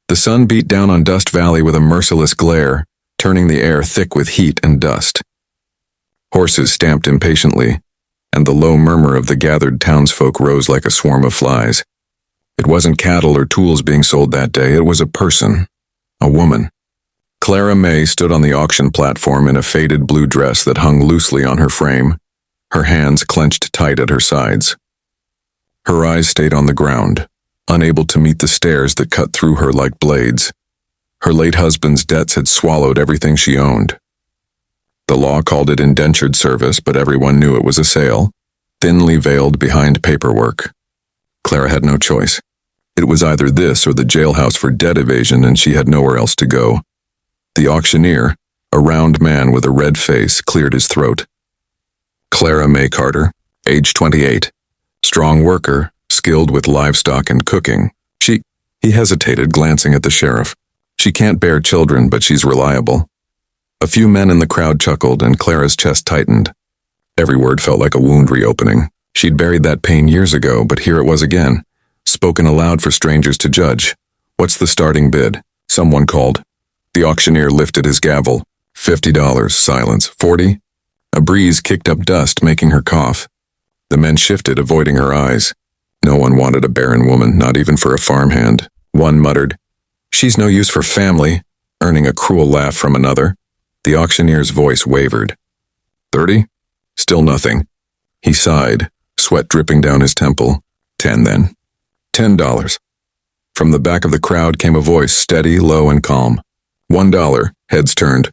The sun beat down on Dust Valley with a merciless glare, turning the air thick with heat and dust. Horses stamped impatiently, and the low murmur of the gathered townsfolk rose like a swarm of flies. It wasn't cattle or tools being sold that day, it was a person, a woman. Clara May stood on the auction platform in a faded blue dress that hung loosely on her frame, her hands clenched tight at her sides. Her eyes stayed on the ground, unable to meet the stares that cut through her like blades. Her late husband's debts had swallowed everything she owned. The law called it indentured service, but everyone knew it was a sale, thinly veiled behind paperwork. Clara had no choice. It was either this or the jailhouse for debt evasion, and she had nowhere else to go. The auctioneer, a round man with a red face, cleared his throat. Clara May Carter, age 28. Strong worker, skilled with livestock and cooking. He hesitated, glancing at the sheriff. She can't bear children, but she's reliable. A few men in the crowd chuckled, and Clara's chest tightened. Every word felt like a wound reopening. She'd buried that pain years ago, but here it was again, spoken aloud for strangers to judge. "What's the starting bid?" someone called. The auctioneer lifted his gavel. $50, silence. 40? A breeze kicked up dust, making her cough. The men shifted, avoiding her eyes. No one wanted a barren woman, not even for a farmhand. One muttered, "She's no use for family," earning a cruel laugh from another. The auctioneer's voice wavered. 30? Still nothing. He sighed, sweat dripping down his temple. 10 then. $10. From the back of the crowd came a voice, steady, low, and calm. $1, heads turned.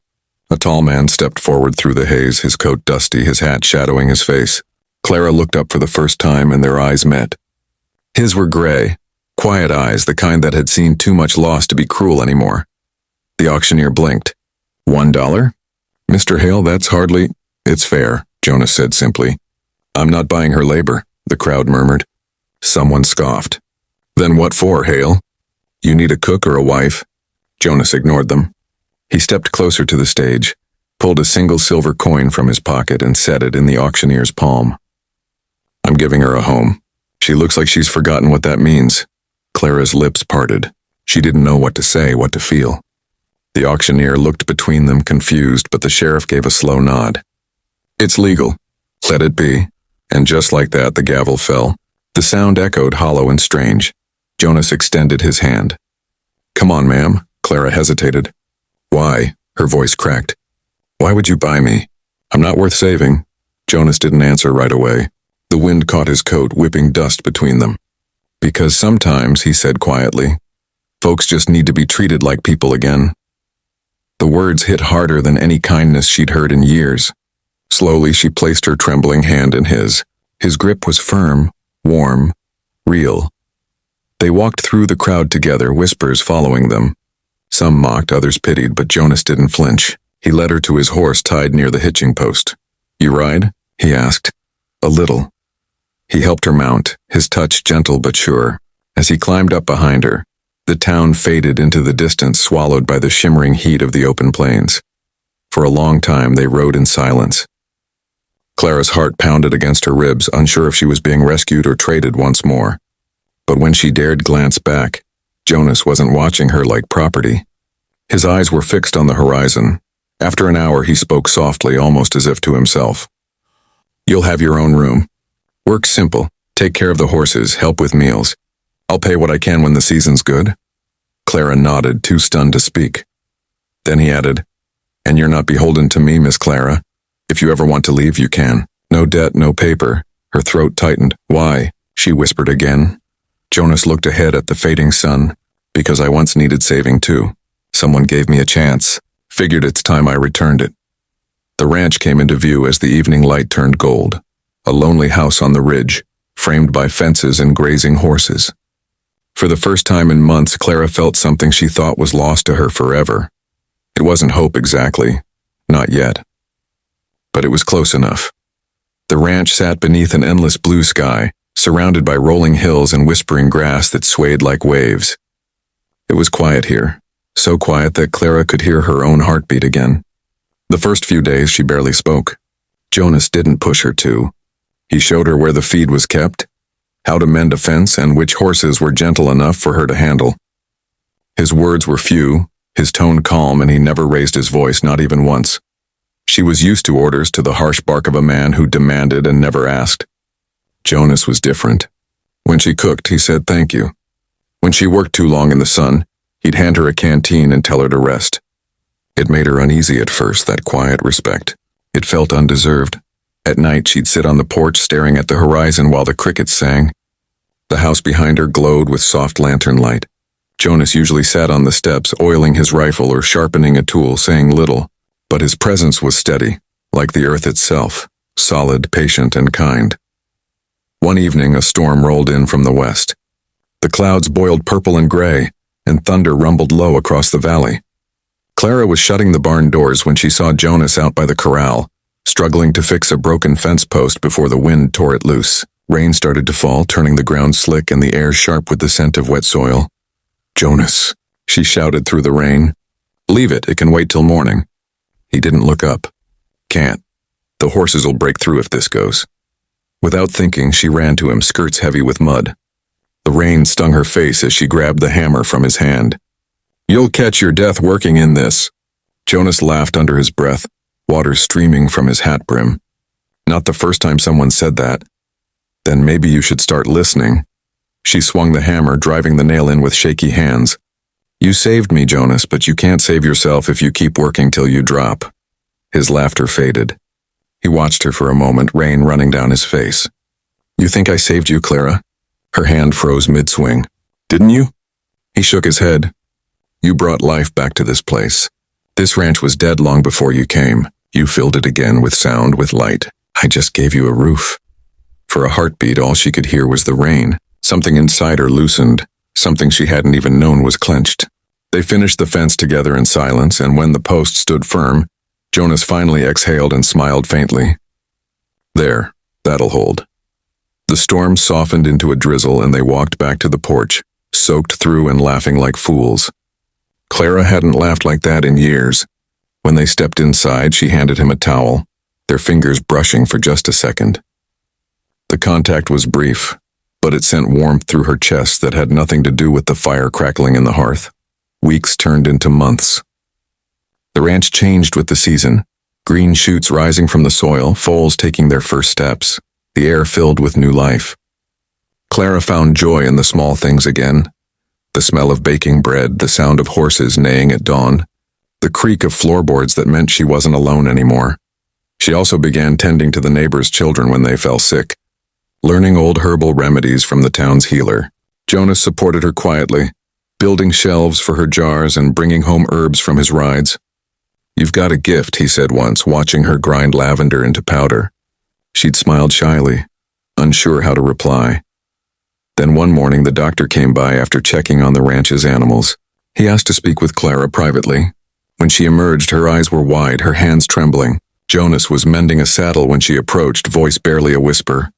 A tall man stepped forward through the haze, his coat dusty, his hat shadowing his face. Clara looked up for the first time, and their eyes met. His were gray, quiet eyes, the kind that had seen too much loss to be cruel anymore. The auctioneer blinked. $1? Mr. Hale, that's hardly... It's fair, Jonas said simply. I'm not buying her labor, the crowd murmured. Someone scoffed. Then what for, Hale? You need a cook or a wife? Jonas ignored them. He stepped closer to the stage, pulled a single silver coin from his pocket and set it in the auctioneer's palm. I'm giving her a home. She looks like she's forgotten what that means. Clara's lips parted. She didn't know what to say, what to feel. The auctioneer looked between them, confused, but the sheriff gave a slow nod. It's legal. Let it be. And just like that, the gavel fell. The sound echoed hollow and strange. Jonas extended his hand. Come on, ma'am. Clara hesitated. Why? Her voice cracked. Why would you buy me? I'm not worth saving. Jonas didn't answer right away. The wind caught his coat, whipping dust between them. Because sometimes, he said quietly, folks just need to be treated like people again. The words hit harder than any kindness she'd heard in years. Slowly, she placed her trembling hand in his. His grip was firm, warm, real. They walked through the crowd together, whispers following them. Some mocked, others pitied, but Jonas didn't flinch. He led her to his horse tied near the hitching post. You ride? He asked. A little. He helped her mount, his touch gentle but sure. As he climbed up behind her, the town faded into the distance, swallowed by the shimmering heat of the open plains. For a long time, they rode in silence. Clara's heart pounded against her ribs, unsure if she was being rescued or traded once more. But when she dared glance back, Jonas wasn't watching her like property. His eyes were fixed on the horizon. After an hour, he spoke softly, almost as if to himself. You'll have your own room. Work simple. Take care of the horses, help with meals. I'll pay what I can when the season's good. Clara nodded, too stunned to speak. Then he added, and you're not beholden to me, Miss Clara. If you ever want to leave, you can. No debt, no paper. Her throat tightened. Why? She whispered again. Jonas looked ahead at the fading sun. Because I once needed saving too. Someone gave me a chance. Figured it's time I returned it. The ranch came into view as the evening light turned gold. A lonely house on the ridge, framed by fences and grazing horses. For the first time in months, Clara felt something she thought was lost to her forever. It wasn't hope exactly. Not yet. But it was close enough. The ranch sat beneath an endless blue sky, surrounded by rolling hills and whispering grass that swayed like waves. It was quiet here, so quiet that Clara could hear her own heartbeat again. The first few days she barely spoke. Jonas didn't push her to. He showed her where the feed was kept, how to mend a fence, and which horses were gentle enough for her to handle. His words were few, his tone calm, and he never raised his voice, not even once. She was used to orders, to the harsh bark of a man who demanded and never asked. Jonas was different. When she cooked, he said thank you. When she worked too long in the sun, he'd hand her a canteen and tell her to rest. It made her uneasy at first, that quiet respect. It felt undeserved. At night, she'd sit on the porch staring at the horizon while the crickets sang. The house behind her glowed with soft lantern light. Jonas usually sat on the steps, oiling his rifle or sharpening a tool, saying little, but his presence was steady, like the earth itself, solid, patient, and kind. One evening, a storm rolled in from the west. The clouds boiled purple and gray, and thunder rumbled low across the valley. Clara was shutting the barn doors when she saw Jonas out by the corral, struggling to fix a broken fence post before the wind tore it loose. Rain started to fall, turning the ground slick and the air sharp with the scent of wet soil. "Jonas," she shouted through the rain. "Leave it, it can wait till morning." He didn't look up. "Can't. The horses will break through if this goes." Without thinking, she ran to him, skirts heavy with mud. The rain stung her face as she grabbed the hammer from his hand. "You'll catch your death working in this." Jonas laughed under his breath, water streaming from his hat brim. "Not the first time someone said that." "Then maybe you should start listening." She swung the hammer, driving the nail in with shaky hands. "You saved me, Jonas, but you can't save yourself if you keep working till you drop." His laughter faded. He watched her for a moment, rain running down his face. "You think I saved you, Clara?" Her hand froze mid-swing. "Didn't you?" He shook his head. "You brought life back to this place. This ranch was dead long before you came. You filled it again with sound, with light. I just gave you a roof." For a heartbeat, all she could hear was the rain. Something inside her loosened. Something she hadn't even known was clenched. They finished the fence together in silence, and when the post stood firm, Jonas finally exhaled and smiled faintly. "There, that'll hold." The storm softened into a drizzle, and they walked back to the porch, soaked through and laughing like fools. Clara hadn't laughed like that in years. When they stepped inside, she handed him a towel, their fingers brushing for just a second. The contact was brief, but it sent warmth through her chest that had nothing to do with the fire crackling in the hearth. Weeks turned into months. The ranch changed with the season, green shoots rising from the soil, foals taking their first steps, the air filled with new life. Clara found joy in the small things again. The smell of baking bread, the sound of horses neighing at dawn, the creak of floorboards that meant she wasn't alone anymore. She also began tending to the neighbors' children when they fell sick, learning old herbal remedies from the town's healer. Jonas supported her quietly, building shelves for her jars and bringing home herbs from his rides. "You've got a gift," he said once, watching her grind lavender into powder. She'd smiled shyly, unsure how to reply. Then one morning the doctor came by after checking on the ranch's animals. He asked to speak with Clara privately. When she emerged, her eyes were wide, her hands trembling. Jonas was mending a saddle when she approached, voice barely a whisper.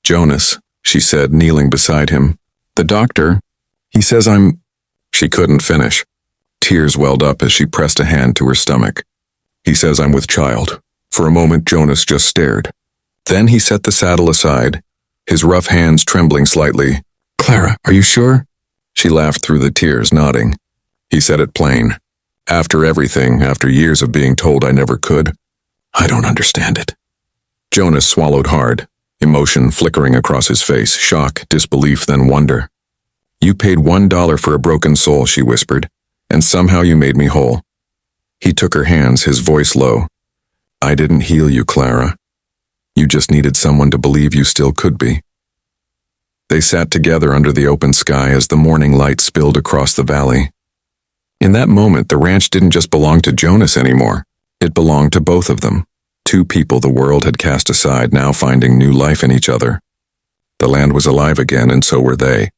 "Jonas," she said, kneeling beside him. "The doctor, he says I'm—" She couldn't finish. Tears welled up as she pressed a hand to her stomach. "He says I'm with child." For a moment, Jonas just stared. Then he set the saddle aside, his rough hands trembling slightly. "Clara, are you sure?" She laughed through the tears, nodding. He said it plain. "After everything, after years of being told I never could, I don't understand it." Jonas swallowed hard, emotion flickering across his face, shock, disbelief, then wonder. "You paid $1 for a broken soul," she whispered, "and somehow you made me whole." He took her hands, his voice low. "I didn't heal you, Clara. You just needed someone to believe you still could be." They sat together under the open sky as the morning light spilled across the valley. In that moment, the ranch didn't just belong to Jonas anymore. It belonged to both of them. Two people the world had cast aside, now finding new life in each other. The land was alive again, and so were they.